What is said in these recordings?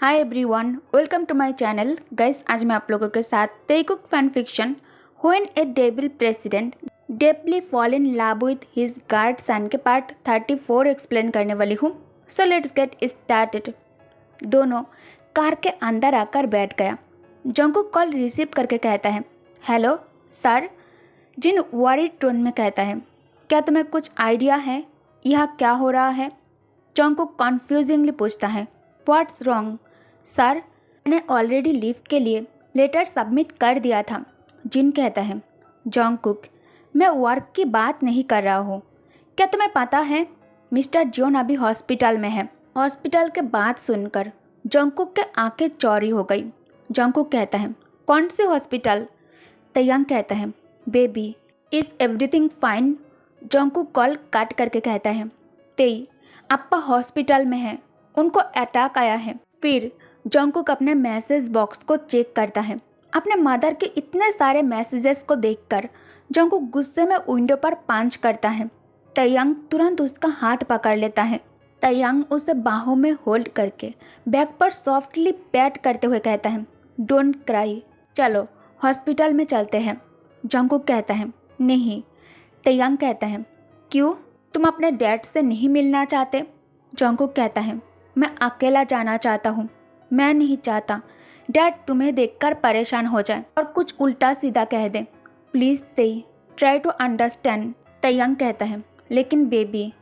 Hi everyone, welcome to my channel. Guys, आज मैं आप लोगों के साथ Telugu fan fiction when a devil president deeply fall in love with his guard son के पार्ट 34 एक्सप्लेन करने वाली हूँ। So let's get started. दोनों कार के अंदर आकर बैठ गया। जंगकुक कॉल रिसीव करके कहता है, हेलो सर। जिन वरीड टोन में कहता है, क्या तुम्हें कुछ आइडिया है यहाँ क्या हो रहा है? जंगकुक कन्फ्यूजिंगली पूछता है, व्हाट्स रॉन्ग सर? मैंने ऑलरेडी लीव के लिए लेटर सबमिट कर दिया था। जिन कहता है, जंगकुक मैं वर्क की बात नहीं कर रहा हूँ। क्या तुम्हें पता है मिस्टर जियोन अभी हॉस्पिटल में है? हॉस्पिटल के बात सुनकर जंगकुक के आंखें चौड़ी हो गई। जंगकुक कहता है, कौन सी हॉस्पिटल? तयंग कहता है, baby is everything fine? Jungkook call काट करके कहता है, तेई अप्पा हॉस्पिटल में है, उनको अटैक आया है। फिर जंगकुक अपने मैसेज बॉक्स को चेक करता है। अपने मदर के इतने सारे मैसेजेस को देखकर जंगकुक गुस्से में विंडो पर पंच करता है। तयंग तुरंत उसका हाथ पकड़ लेता है। तयंग उसे बाहों में होल्ड करके बैक पर सॉफ्टली पैट करते हुए कहता है, डोंट क्राई, चलो हॉस्पिटल में चलते हैं। जंगकुक कहता है, नहीं। तयंग कहता है, क्यों, तुम अपने डैड से नहीं मिलना चाहते? जंगकुक कहता है, मैं अकेला जाना चाहता हूँ। मैं नहीं चाहता डैड तुम्हें देखकर परेशान हो जाए और कुछ उल्टा सीधा कह दे। प्लीज़ तेई ट्राई टू अंडरस्टैंड। तयंग कहता है, लेकिन बेबी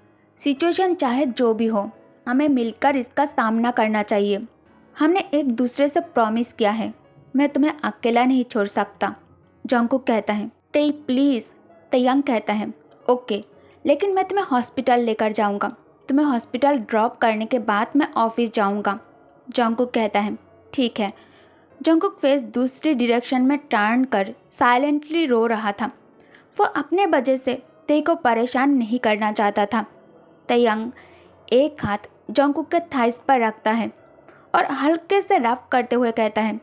सिचुएशन चाहे जो भी हो, हमें मिलकर इसका सामना करना चाहिए। हमने एक दूसरे से प्रॉमिस किया है। मैं तुम्हें अकेला नहीं छोड़ सकता। जंगकुक कहता है, तेई प्लीज़। तयंग कहता है, ओके, लेकिन मैं तुम्हें हॉस्पिटल लेकर जाऊँगा। तुम्हें हॉस्पिटल ड्रॉप करने के बाद मैं ऑफिस जाऊँगा। जंगकुक कहता है, ठीक है। जंगकुक फेस दूसरी डायरेक्शन में टर्न कर साइलेंटली रो रहा था। वो अपने वजह से तेई को परेशान नहीं करना चाहता था। तयंग एक हाथ जंगकुक के थाइस पर रखता है और हल्के से रफ करते हुए कहता है,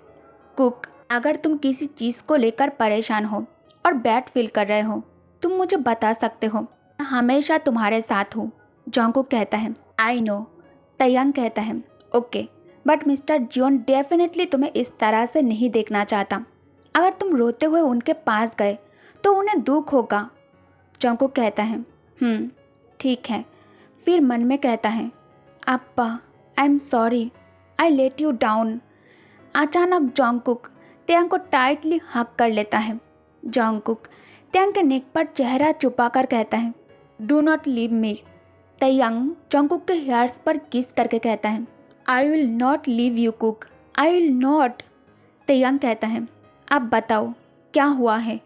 कुक, अगर तुम किसी चीज़ को लेकर परेशान हो और बैड फील कर रहे हो, तुम मुझे बता सकते हो। मैं हमेशा तुम्हारे साथ हूँ। जंगकुक कहता है, आई नो। तयंग कहता है, okay, but mister Jeon definitely तुम्हें इस तरह से नहीं देखना चाहता। अगर तुम रोते हुए उनके पास गए तो उन्हें दुख होगा। जंगकुक कहता है, ठीक है। फिर मन में कहता है, अप्पा I am sorry, I let you down. अचानक जंगकुक तयंग को टाइटली हक कर लेता है। जंगकुक तयंग के नेक पर चेहरा छुपाकर कहता है, do not leave me. Taehyung Jungkook के हेयर्स पर किस करके कहता है, I will not leave you Kook, I will not. Taehyung कहता है, अब बताओ क्या हुआ है?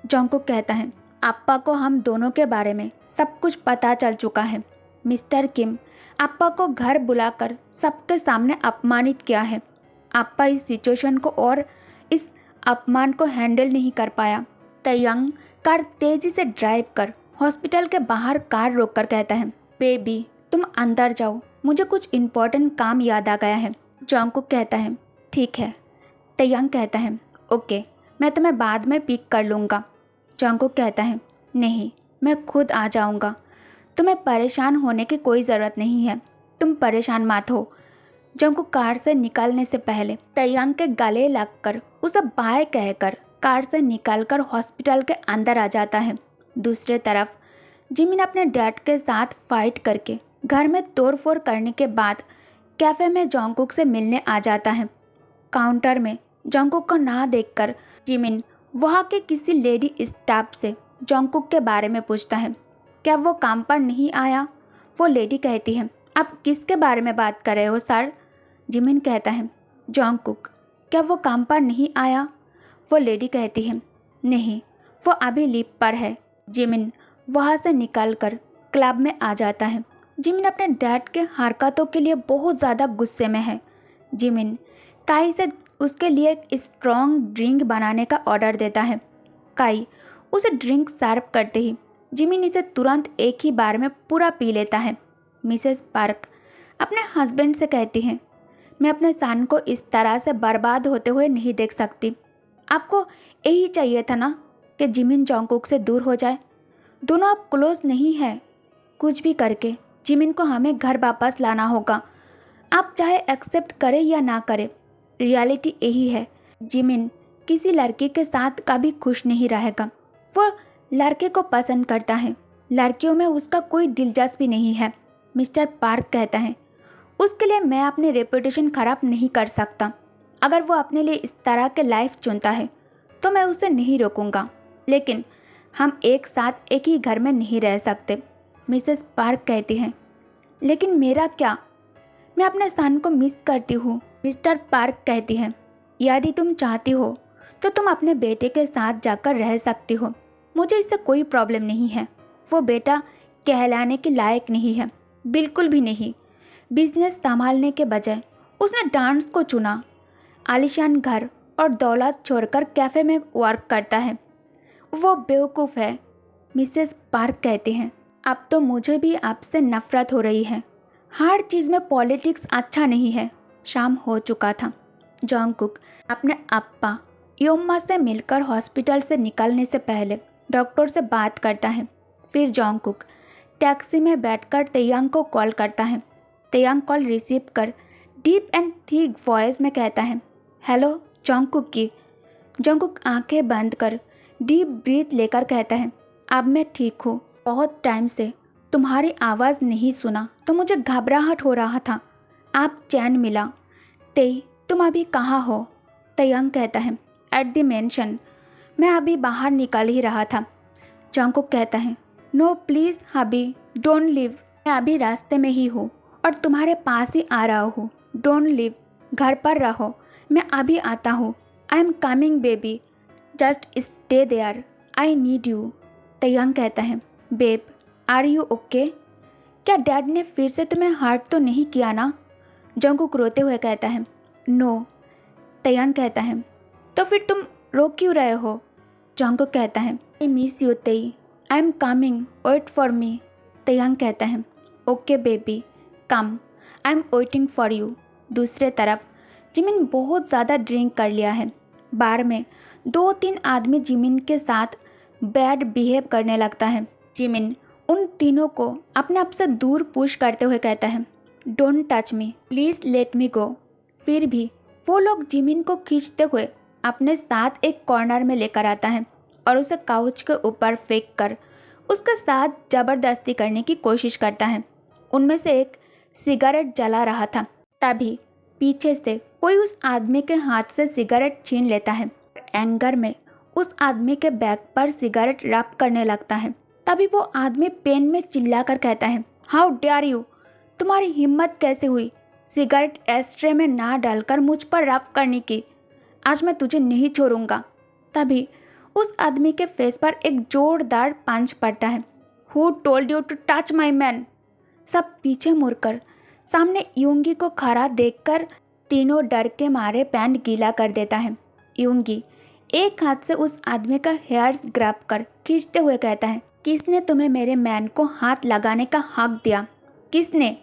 जंगकुक कहता है, अप्पा को हम दोनों के बारे में सब कुछ पता चल चुका है। मिस्टर किम अप्पा को घर बुलाकर सबके सामने अपमानित किया है। अप्पा इस सिचुएशन को और इस अपमान को हैंडल नहीं कर पाया। तयंग कार तेजी से ड्राइव कर हॉस्पिटल के बाहर कार रोककर कहता है, बेबी तुम अंदर जाओ, मुझे कुछ इम्पोर्टेंट काम याद आ गया है। जंगकुक कहता है, ठीक है। तयंग कहता है, ओके, मैं तुम्हें बाद में पिक कर लूँगा। जंगकुक कहता है, नहीं, मैं खुद आ जाऊँगा। तुम्हें परेशान होने की कोई ज़रूरत नहीं है, तुम परेशान मत हो। जंगकुक कार से निकलने से पहले तयंग के गले लगकर उसे बाय कहकर कार से निकलकर हॉस्पिटल के अंदर आ जाता है। दूसरी तरफ जिमिन अपने डैड के साथ फाइट करके घर में तोड़फोड़ करने के बाद कैफ़े में जंगकुक से मिलने आ जाता है। काउंटर में जंगकुक को ना देखकर जिमिन वहाँ के किसी लेडी स्टाफ से जंगकुक के बारे में पूछता है, क्या वो काम पर नहीं आया? वो लेडी कहती है, आप किसके बारे में बात कर रहे हो सर? जिमिन कहता है, जंगकुक क्या वो काम पर नहीं आया? वो लेडी कहती है, नहीं, वो अभी लीव पर है। जिमिन वहाँ से निकलकर क्लब में आ जाता है। जिमिन अपने डैड के हरकतों के लिए बहुत ज़्यादा गुस्से में है। जिमिन काई से उसके लिए एक स्ट्रॉन्ग ड्रिंक बनाने का ऑर्डर देता है। काई उसे ड्रिंक सर्व करते ही जिमिन इसे तुरंत एक ही बार में पूरा पी लेता है। मिसेस पार्क अपने हस्बैंड से कहती हैं, मैं अपने सन को इस तरह से बर्बाद होते हुए नहीं देख सकती। आपको यही चाहिए था ना कि जिमिन जंगकुक से दूर हो जाए। दोनों आप क्लोज नहीं हैं। कुछ भी करके जिमिन को हमें घर वापस लाना होगा। आप चाहे एक्सेप्ट करें या ना करें, रियलिटी यही है। जिमिन किसी लड़की के साथ कभी खुश नहीं रहेगा। वो लड़के को पसंद करता है, लड़कियों में उसका कोई दिलचस्पी नहीं है। मिस्टर पार्क कहता है, उसके लिए मैं अपनी रेपुटेशन खराब नहीं कर सकता। अगर वो अपने लिए इस तरह के लाइफ चुनता है तो मैं उसे नहीं रोकूंगा, लेकिन हम एक साथ एक ही घर में नहीं रह सकते। मिसेस पार्क कहती हैं, लेकिन मेरा क्या, मैं अपने सन को मिस करती हूँ। मिस्टर पार्क कहती हैं, यदि तुम चाहती हो तो तुम अपने बेटे के साथ जाकर रह सकती हो, मुझे इससे कोई प्रॉब्लम नहीं है। वो बेटा कहलाने के लायक नहीं है, बिल्कुल भी नहीं। बिजनेस संभालने के बजाय उसने डांस को चुना। आलीशान घर और दौलत छोड़कर कैफ़े में वर्क करता है। वो बेवकूफ़ है। मिसेस पार्क कहती हैं, अब तो मुझे भी आपसे नफरत हो रही है। हर चीज़ में पॉलिटिक्स अच्छा नहीं है। शाम हो चुका था। जॉन्गकुक अपने अप्पा योम्मा से मिलकर हॉस्पिटल से निकलने से पहले डॉक्टर से बात करता है। फिर जॉन्गकुक टैक्सी में बैठकर तेयांग को कॉल करता है। तेयांग कॉल रिसीव कर डीप एंड थिक वॉइस में कहता है, हेलो जॉन्गकुक की। जॉन्गकुक आंखें बंद कर डीप ब्रीथ लेकर कहता है, अब मैं ठीक हूँ। बहुत टाइम से तुम्हारी आवाज़ नहीं सुना तो मुझे घबराहट हो रहा था। आप चैन मिला। तेई तुम अभी कहाँ हो? तेयांग कहता है, एट द मेंशन। मैं अभी बाहर निकल ही रहा था। जॉन्गकुक कहता है, no please hubby, don't leave. मैं अभी रास्ते में ही हूँ और तुम्हारे पास ही आ रहा हूँ। डोंट लीव, घर पर रहो, मैं अभी आता हूँ। I am coming baby, just stay there, I need you. Taehyung कहता है, बेब आर यू ओके? क्या डैड ने फिर से तुम्हें हर्ट तो नहीं किया ना? जॉन्गकुक रोते हुए कहता है, नो। तेयांग कहता है, तो फिर तुम रो क्यों रहे हो? जॉन्गकुक कहता है, आई miss you Tae, I am coming, wait for me. Taehyung कहता है, okay baby come, I am waiting for you. दूसरे तरफ जिमिन बहुत ज़्यादा ड्रिंक कर लिया है। बार में 2-3 आदमी जिमिन के साथ बैड बिहेव करने लगता है। जिमिन उन तीनों को अपने आप से दूर पुश करते हुए कहता है, don't touch me, please let me go. फिर भी वो लोग जिमिन को खींचते हुए अपने साथ एक कॉर्नर में लेकर आता है और उसे काउच के ऊपर फेंक कर उसके साथ ज़बरदस्ती करने की कोशिश करता है। उनमें से एक सिगरेट जला रहा था। तभी पीछे से कोई उस आदमी के हाथ से सिगरेट छीन लेता है। एंगर में उस आदमी के बैग पर सिगरेट रब करने लगता है। तभी वो आदमी पेन में चिल्लाकर कहता है, हाउ डेयर यू, तुम्हारी हिम्मत कैसे हुई सिगरेट एस्ट्रे में ना डालकर मुझ पर रब करने की? आज मैं तुझे नहीं छोड़ूंगा। तभी उस आदमी के फेस पर एक जोरदार पंच पड़ता है। Who told you to touch my man? सब पीछे मुड़कर सामने यूंगी को खड़ा देखकर तीनों डर के मारे पैंट गीला कर देता है। यूंगी एक हाथ से उस आदमी का हेयर्स ग्रैब कर खींचते हुए कहता है, किसने तुम्हें मेरे मैन को हाथ लगाने का हक दिया? किसने?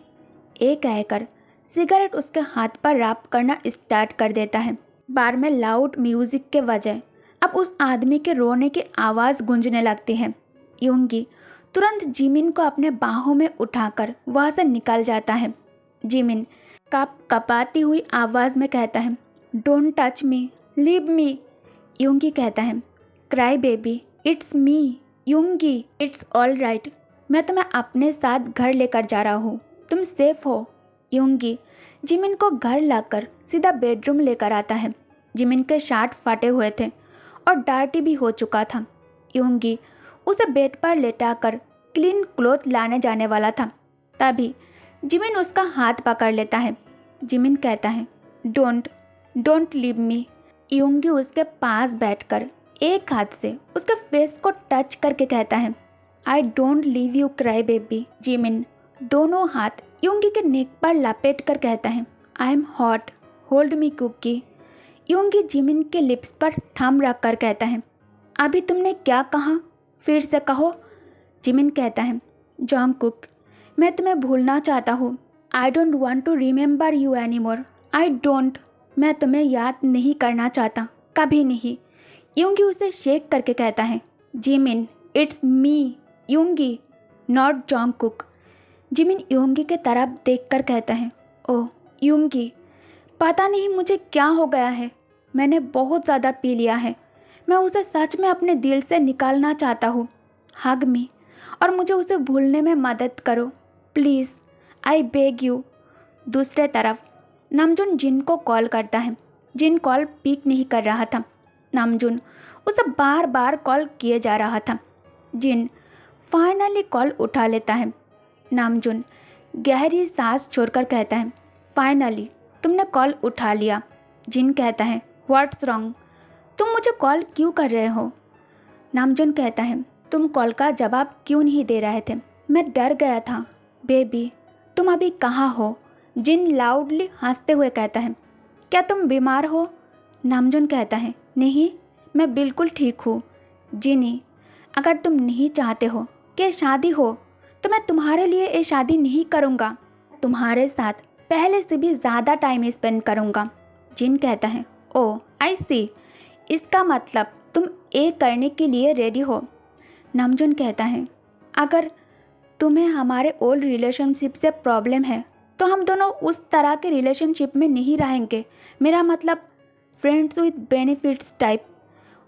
ये कहकर सिगरेट उसके हाथ पर रब करना स्टार्ट कर देता है। बार में लाउड म्यूजिक के वजह अब उस आदमी के रोने की आवाज़ गूंजने लगती है। यूंगी तुरंत जिमिन को अपने बाहों में उठाकर वहाँ से निकल जाता है। जिमिन कपाती हुई आवाज़ में कहता है, don't touch me, leave me. Yoongi कहता है, cry baby, it's me Yoongi, it's all right, मैं तुम्हें अपने साथ घर लेकर जा रहा हूँ, तुम सेफ हो। यूंगी जिमिन को घर लाकर सीधा बेडरूम लेकर आता है। जिमिन के शर्ट फटे हुए थे और डार्टी भी हो चुका था। यूंगी उसे बेड पर लेटाकर क्लीन क्लॉथ लाने जाने वाला था। तभी जिमिन उसका हाथ पकड़ लेता है। जिमिन कहता है, डोंट लीव मी। यूंगी उसके पास बैठकर एक हाथ से उसके फेस को टच करके कहता है, I don't leave you cry baby. Jimin दोनों हाथ यूंगी के नेक पर लपेट कर कहता है, I am hot, hold me Cookie. Yoongi Jimin के लिप्स पर थंब रख कर कहता है, अभी तुमने क्या कहा, फिर से कहो। जिमिन कहता है, जॉन्गकुक, मैं तुम्हें भूलना चाहता हूँ। I don't want to remember you any more. I don't, मैं तुम्हें याद नहीं करना चाहता, कभी नहीं। यूंगी उसे शेक करके कहता है, Jimin, it's me Yoongi, not Jungkook. Jimin Yoongi के तरफ देखकर कहता है, ओह यूंगी, पता नहीं मुझे क्या हो गया है। मैंने बहुत ज़्यादा पी लिया है। मैं उसे सच में अपने दिल से निकालना चाहता हूँ। हग मी और मुझे उसे भूलने में मदद करो प्लीज़, आई बेग यू। दूसरे तरफ नामजुन जिन को कॉल करता है। जिन कॉल पिक नहीं कर रहा था। नामजुन उसे बार बार कॉल किए जा रहा था। जिन फाइनली कॉल उठा लेता है। नामजुन गहरी सांस छोड़कर कहता है, फाइनली तुमने कॉल उठा लिया। जिन कहता है, व्हाट्स रॉन्ग, तुम मुझे कॉल क्यों कर रहे हो? नामजुन कहता है, तुम कॉल का जवाब क्यों नहीं दे रहे थे? मैं डर गया था। बेबी तुम अभी कहाँ हो? जिन लाउडली हंसते हुए कहता है, क्या तुम बीमार हो? नामजुन कहता है, नहीं मैं बिल्कुल ठीक हूँ। जिनी अगर तुम नहीं चाहते हो कि शादी हो तो मैं तुम्हारे लिए ये शादी नहीं करूँगा। तुम्हारे साथ पहले से भी ज़्यादा टाइम स्पेंड करूँगा। जिन कहता है, ओ आई सी, इसका मतलब तुम ये करने के लिए रेडी हो। नामजुन कहता है, अगर तुम्हें हमारे ओल्ड रिलेशनशिप से प्रॉब्लम है तो हम दोनों उस तरह के रिलेशनशिप में नहीं रहेंगे। मेरा मतलब फ्रेंड्स विद बेनिफिट्स टाइप।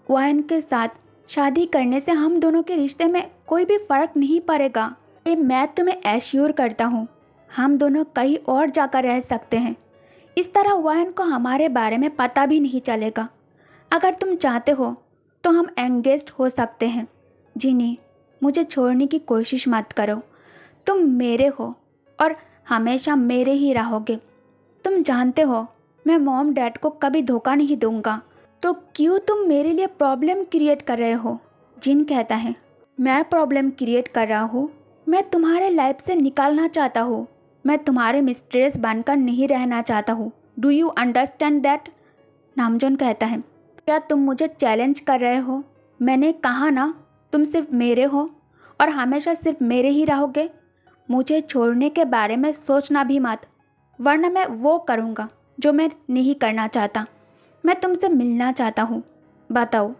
वायन के साथ शादी करने से हम दोनों के रिश्ते में कोई भी फ़र्क नहीं पड़ेगा। ये मैं तुम्हें एश्योर करता हूँ। हम दोनों कहीं और जाकर रह सकते हैं। इस तरह वायन को हमारे बारे में पता भी नहीं चलेगा। अगर तुम चाहते हो तो हम एंगेज्ड हो सकते हैं। जिनी मुझे छोड़ने की कोशिश मत करो। तुम मेरे हो और हमेशा मेरे ही रहोगे। तुम जानते हो मैं मॉम डैड को कभी धोखा नहीं दूंगा। तो क्यों तुम मेरे लिए प्रॉब्लम क्रिएट कर रहे हो? जिन कहता है, मैं प्रॉब्लम क्रिएट कर रहा हूँ? मैं तुम्हारे लाइफ से निकालना चाहता हूँ। मैं तुम्हारे मिस्ट्रेस बनकर नहीं रहना चाहता हूँ। Do you understand that? Namjoon कहता है, क्या तुम मुझे चैलेंज कर रहे हो? मैंने कहा ना, तुम सिर्फ मेरे हो और हमेशा सिर्फ मेरे ही रहोगे। मुझे छोड़ने के बारे में सोचना भी मत, वरना मैं वो करूँगा जो मैं नहीं करना चाहता। मैं तुमसे मिलना चाहता हूँ। बताओ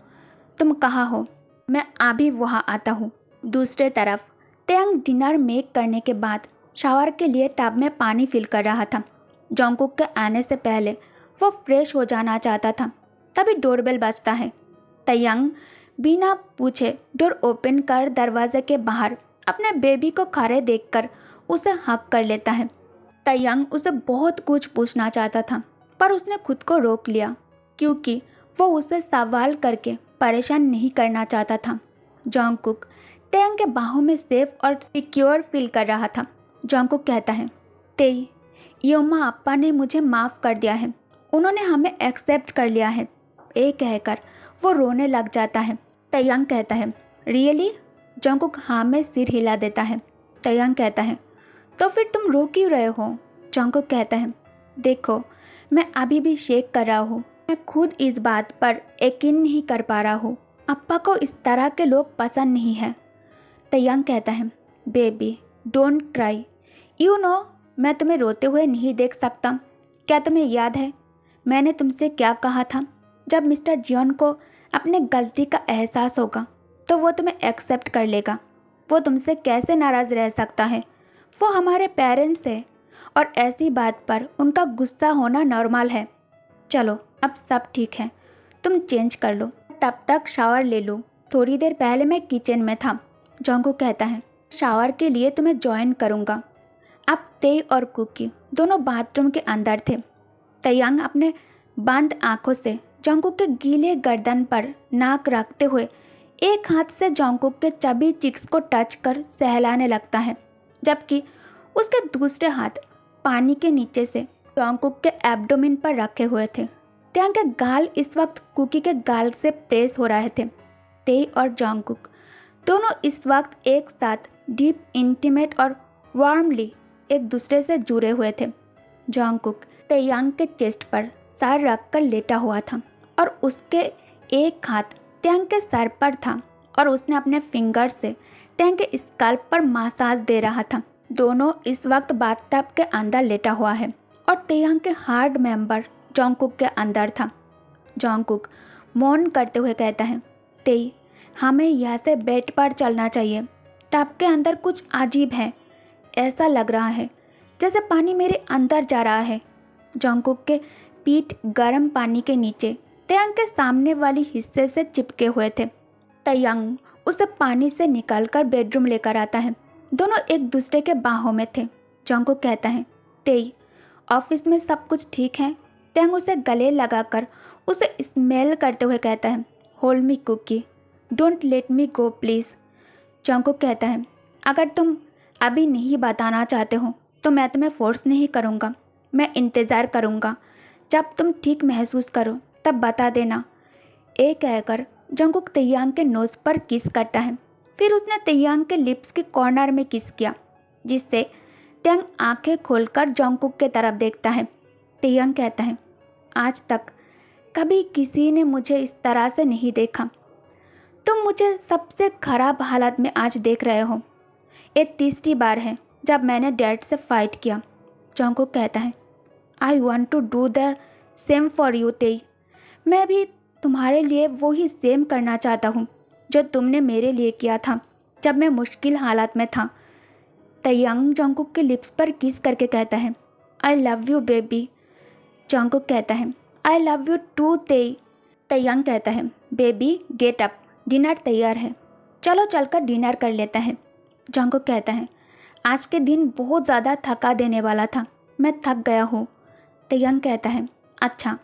तुम कहाँ हो? मैं अभी वहाँ आता हूँ। दूसरे तरफ तेयंग डिनर मेक करने के बाद शावर के लिए टब में पानी फिल कर रहा था। जोंगकुक के आने से पहले वो फ्रेश हो जाना चाहता था। तभी डोरबेल बजता है। तेयंग बिना पूछे डोर ओपन कर दरवाजे के बाहर अपने बेबी को खड़े देखकर उसे हक कर लेता है। तेयंग उसे बहुत कुछ पूछना चाहता था पर उसने खुद को रोक लिया क्योंकि वो उसे सवाल करके परेशान नहीं करना चाहता था। जोंगकुक तेयंग के बाहों में सेफ और सिक्योर फील कर रहा था। जोंगकुक कहता है, तेई, योमा अप्पा ने मुझे माफ़ कर दिया है। उन्होंने हमें एक्सेप्ट कर लिया है। ये कहकर वो रोने लग जाता है। तेयंग कहता है, रियली? जोंगकुक हाँ में सिर हिला देता है। तेयंग कहता है, तो फिर तुम रो क्यों रहे हो? जोंगकुक कहता है, देखो मैं अभी भी शेक कर रहा हूँ। मैं खुद इस बात पर यकीन नहीं कर पा रहा हूँ। अप्पा को इस तरह के लोग पसंद नहीं है। तेयंग कहता है, baby don't cry. You know मैं तुम्हें रोते हुए नहीं देख सकता। क्या तुम्हें याद है मैंने तुमसे क्या कहा था? जब मिस्टर जियोन को अपने गलती का एहसास होगा तो वो तुम्हें एक्सेप्ट कर लेगा। वो तुमसे कैसे नाराज़ रह सकता है? वो हमारे पेरेंट्स है और ऐसी बात पर उनका गुस्सा होना नॉर्मल है। चलो अब सब ठीक है, तुम चेंज कर लो, तब तक शावर ले लो। थोड़ी देर पहले मैं किचन में था। जोंगकुक कहता है, शावर के लिए तुम्हें ज्वाइन करूँगा। अब तेई और कुकी दोनों बाथरूम के अंदर थे। तेयंग अपने बंद आंखों से जोंगकुक के गीले गर्दन पर नाक रखते हुए एक हाथ से जोंगकुक के चबी चिक्स को टच कर सहलाने लगता है, जबकि उसके दूसरे हाथ पानी के नीचे से जोंगकुक के एब्डोमेन पर रखे हुए थे। तेयंग के गाल इस वक्त कुकी के गाल से प्रेस हो रहे थे। तेई और जोंगकुक दोनों इस वक्त एक साथ डीप इंटीमेट और वार्मली एक दूसरे से जुड़े हुए थे। जोंगकुक तेयंग के चेस्ट पर सर रखकर लेटा हुआ था और उसके एक हाथ तेयंग के सर पर था और उसने अपने फिंगर से तेयंग के स्कल्प पर मसाज दे रहा था। दोनों इस वक्त बाथटब के अंदर लेटा हुआ है और तेयंग के हार्ड मेंबर जोंगकुक के अंदर था। जोंगकुक मौन करते हुए कहता है, तेई, हमें यहाँ से बेड पर चलना चाहिए। टब के अंदर कुछ अजीब है। ऐसा लग रहा है जैसे पानी मेरे अंदर जा रहा है। जंगकुक के पीठ गर्म पानी के नीचे तयंग के सामने वाली हिस्से से चिपके हुए थे। तयंग उसे पानी से निकालकर बेडरूम लेकर आता है। दोनों एक दूसरे के बाहों में थे। जंगकुक कहता है, तेई, ऑफिस में सब कुछ ठीक है? तयंग उसे गले लगाकर उसे स्मेल करते हुए कहता है, hold me Kookie, don't let me go please. Jungkook कहता है, अगर तुम अभी नहीं बताना चाहते हो तो मैं तुम्हें फोर्स नहीं करूँगा। मैं इंतज़ार करूँगा, जब तुम ठीक महसूस करो तब बता देना। ये कहकर जंगकुक तयंग के नोज़ पर किस करता है। फिर उसने तयंग के लिप्स के कॉर्नर में किस किया, जिससे तयंग आंखें खोलकर जंगकुक के तरफ देखता है। तयंग कहता है, आज तक कभी किसी ने मुझे इस तरह से नहीं देखा। तुम मुझे सबसे खराब हालत में आज देख रहे हो। ये तीसरी बार है जब मैंने डैड से फाइट किया। जंगकुक कहता है, I want to do the same for you Tae. मैं भी तुम्हारे लिए वो ही सेम करना चाहता हूँ जो तुमने मेरे लिए किया था जब मैं मुश्किल हालात में था। तयंग जंगकुक के लिप्स पर किस करके कहता है, I love you baby. Jungkook कहता है, आई लव यू टू तेई। तयंग कहता है, बेबी गेट अप, डिनर तैयार है, चलो चलकर डिनर कर लेते हैं। जंगकुक कहता है, आज के दिन बहुत ज़्यादा थका देने वाला था, मैं थक गया हूँ। तयंग कहता है, अच्छा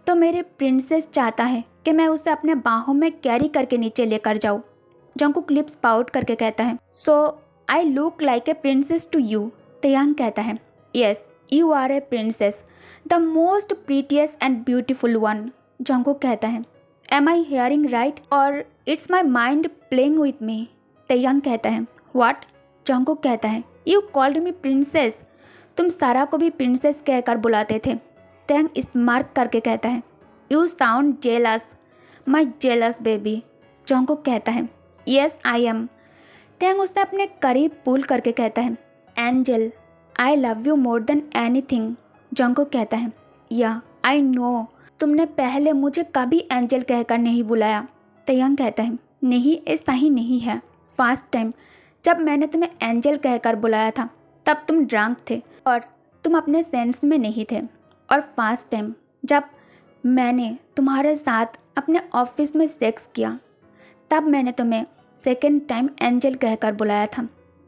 तो मेरे प्रिंसेस चाहता है कि मैं उसे अपने बाहों में कैरी करके नीचे लेकर जाऊँ। जंगकुक लिप्स पाउट करके कहता है, so I look like a princess to you. Taehyung कहता है, yes you are a princess, the most prettiest and beautiful one. Jungkook कहता है, am I hearing right or it's my mind playing with me. Taehyung कहता है, what? Jungkook कहता है, you called me princess. तुम सारा को भी प्रिंसेस कहकर बुलाते थे। तयंग स्मार्क करके कहता है, you sound jealous, my jealous baby. Jungkook कहता है, येस आई एम। तयंग उसे अपने करीब पुल करके कहता है, angel I love you more than anything. Jungkook कहता है, या आई नो, तुमने पहले मुझे कभी एंजल कहकर नहीं बुलाया। तयंग कहता है, नहीं ऐसा ही नहीं है। फर्स्ट टाइम जब मैंने तुम्हें एंजल कहकर बुलाया था तब तुम ड्रंक थे और तुम अपने सेंस में नहीं थे। और फर्स्ट टाइम जब मैंने तुम्हारे साथ अपने ऑफिस में सेक्स किया तब मैंने तुम्हें सेकेंड टाइम एंजल कहकर बुलाया था।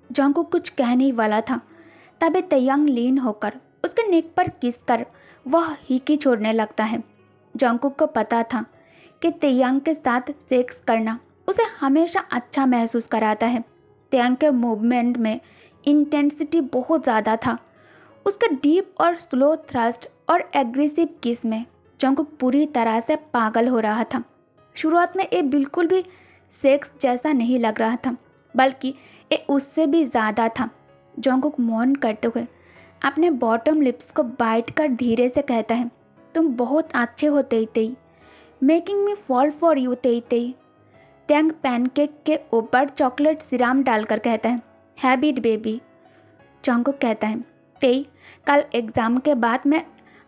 जंगकुक कुछ कहने ही वाला था, तभी तयंग लीन होकर उसके नेक पर किस कर वह हिकी छोड़ने लगता है। जंगकुक को पता था कि तयंग के साथ सेक्स करना उसे हमेशा अच्छा महसूस कराता है। तयंग के मूवमेंट में इंटेंसिटी बहुत ज़्यादा था। उसके डीप और स्लो थ्रस्ट और एग्रेसिव किस में जंगकुक पूरी तरह से पागल हो रहा था। शुरुआत में ये बिल्कुल भी सेक्स जैसा नहीं लग रहा था, बल्कि ये उससे भी ज़्यादा था। जंगकुक मौन करते हुए अपने बॉटम लिप्स को बाइट कर धीरे से कहता है, तुम बहुत अच्छे हो तेई, making me fall for you तेई। तयंग पैनकेक के ऊपर चॉकलेट सिरम डालकर कहता है, हैबिट बेबी। जंगकुक कहता है, तेई, कल एग्ज़ाम के बाद मैं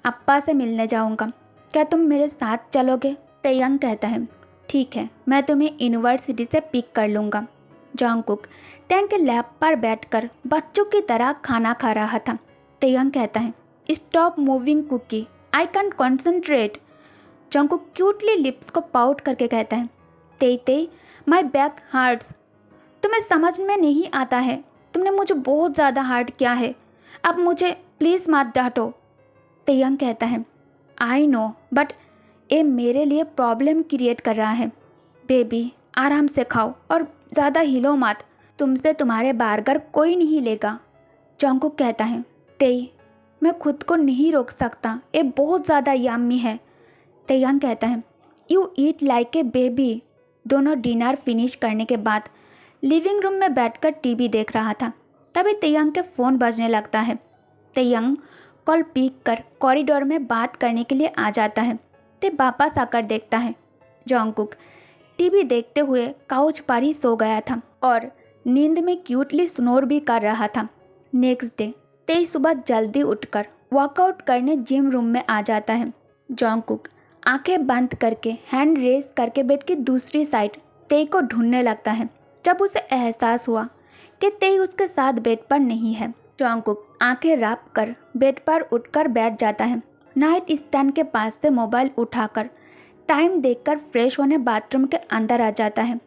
अप्पा से मिलने जाऊंगा, क्या तुम मेरे साथ चलोगे? तयंग कहता है, ठीक है, मैं तुम्हें यूनिवर्सिटी से पिक कर लूँगा। जंगकुक तयंग के लैप पर बैठकर बच्चों की तरह खाना खा रहा था। तयंग कहता है, stop moving Kookie, I can't concentrate. Jungkook cutely lips को पाउट करके कहता है, तेई माई बैक हर्ट्स। तुम्हें समझ में नहीं आता है, तुमने मुझे बहुत ज़्यादा हर्ट किया है, अब मुझे प्लीज़ मत डांटो। तयंग कहता है, आई नो, बट ये मेरे लिए प्रॉब्लम क्रिएट कर रहा है। बेबी आराम से खाओ और ज़्यादा हिलो मत, तुमसे तुम्हारे बर्गर कोई नहीं लेगा। जंगकुक कहता है, तेई मैं खुद को नहीं रोक सकता, ये बहुत ज़्यादा यम्मी है। तयंग कहता है, you eat like a baby. दोनों डिनर फिनिश करने के बाद लिविंग रूम में बैठकर टीवी देख रहा था। तभी तयंग के फ़ोन बजने लगता है। तयंग कॉल पिक कर कॉरिडोर में बात करने के लिए आ जाता है। ते वापस आकर देखता है जंगकुक टीवी देखते हुए काउच पर ही सो गया था और नींद में क्यूटली स्नोर भी कर रहा था। नेक्स्ट डे तेई सुबह जल्दी उठकर वर्कआउट करने जिम रूम में आ जाता है। जंगकुक आंखें बंद करके हैंड रेस करके बेड की दूसरी साइड तेई को ढूंढने लगता है। जब उसे एहसास हुआ कि तेई उसके साथ बेड पर नहीं है, जंगकुक आंखें रब कर बेड पर उठकर बैठ जाता है। नाइट स्टैंड के पास से मोबाइल उठाकर टाइम देखकर फ्रेश होने बाथरूम के अंदर आ जाता है।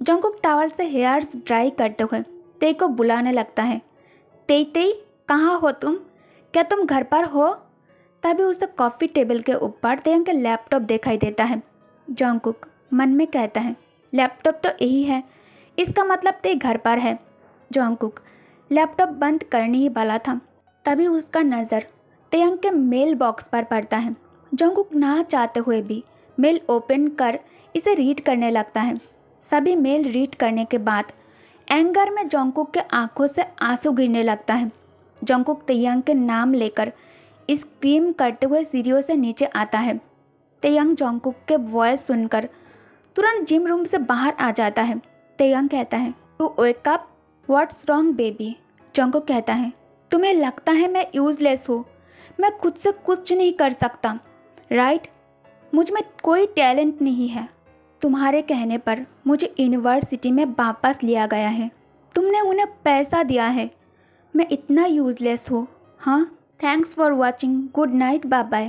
जंगकुक टॉवल से हेयर्स ड्राई करते हुए तेई को बुलाने लगता है। तेई तेई, कहाँ हो तुम? क्या तुम घर पर हो? तभी उसे कॉफ़ी टेबल के ऊपर तेयंग का लैपटॉप दिखाई देता है। जंगकुक मन में कहता है, लैपटॉप तो यही है, इसका मतलब तेई घर पर है। जंगकुक लैपटॉप बंद करने ही वाला था, तभी उसका नज़र तेयंग के मेल बॉक्स पर पड़ता है। जंगकुक ना चाहते हुए भी मेल ओपन कर इसे रीड करने लगता है। सभी मेल रीड करने के बाद एंगर में जंगकुक के आंखों से आंसू गिरने लगता है। जंगकुक तेयंग के नाम लेकर स्क्रीम करते हुए सीढ़ियों से नीचे आता है। तेयंग जंगकुक के वॉइस सुनकर तुरंत जिम रूम से बाहर आ जाता है। तेयंग कहता है, to wake up, what's wrong baby? Jungkook कहता है, तुम्हें लगता है मैं यूजलेस हूँ, मैं खुद से कुछ नहीं कर सकता, राइट? मुझ में कोई टैलेंट नहीं है। तुम्हारे कहने पर मुझे यूनिवर्सिटी में वापस लिया गया है, तुमने उन्हें पैसा दिया है, मैं इतना यूजलेस हूँ। हाँ, thanks for watching, good night, bye bye.